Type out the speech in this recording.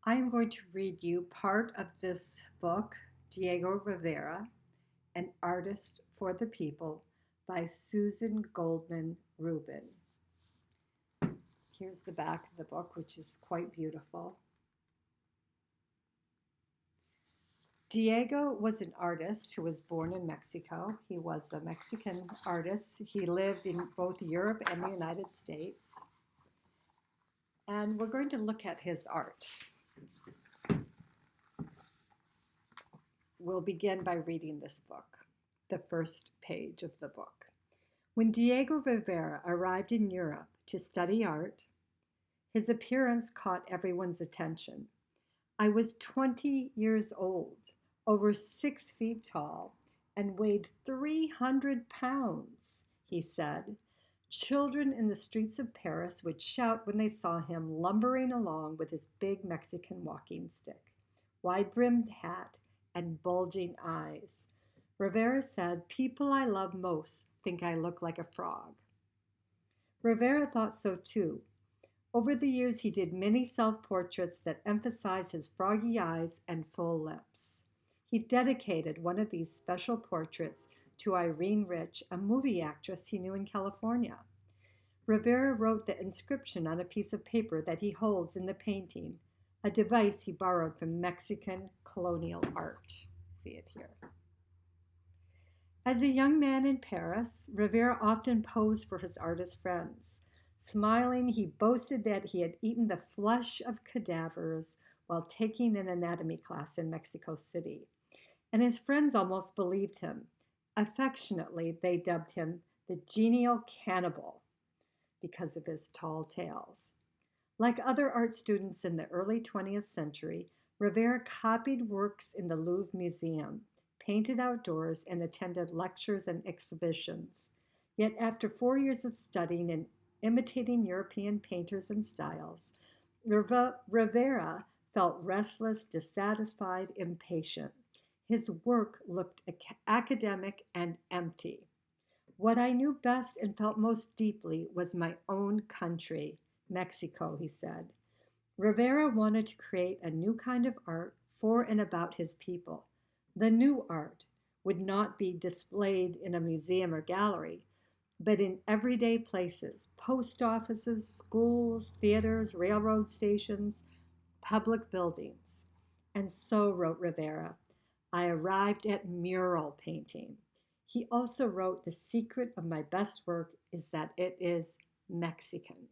I am going to read you part of this book, Diego Rivera, An Artist for the People, by Susan Goldman Rubin. Here's the back of the book, which is quite beautiful. Diego was an artist who was born in Mexico. He was a Mexican artist. He lived in both Europe and the United States. And we're going to look at his art. We'll begin by reading this book, the first page of the book. When Diego Rivera arrived in Europe to study art, his appearance caught everyone's attention. I was 20 years old, over 6 feet tall, and weighed 300 pounds, he said. Children in the streets of Paris would shout when they saw him lumbering along with his big Mexican walking stick, wide-brimmed hat, and bulging eyes. Rivera said, "People I love most think I look like a frog." Rivera thought so too. Over the years, he did many self-portraits that emphasized his froggy eyes and full lips. He dedicated one of these special portraits to Irene Rich, a movie actress he knew in California. Rivera wrote the inscription on a piece of paper that he holds in the painting, a device he borrowed from Mexican colonial art. See it here. As a young man in Paris, Rivera often posed for his artist friends. Smiling, he boasted that he had eaten the flesh of cadavers while taking an anatomy class in Mexico City. And his friends almost believed him. Affectionately, they dubbed him the genial cannibal because of his tall tales. Like other art students in the early 20th century, Rivera copied works in the Louvre Museum, painted outdoors, and attended lectures and exhibitions. Yet after 4 years of studying and imitating European painters and styles, Rivera felt restless, dissatisfied, impatient. His work looked academic and empty. What I knew best and felt most deeply was my own country, Mexico, he said. Rivera wanted to create a new kind of art for and about his people. The new art would not be displayed in a museum or gallery, but in everyday places, post offices, schools, theaters, railroad stations, public buildings. And so, wrote Rivera, I arrived at mural painting. He also wrote, the secret of my best work is that it is Mexican.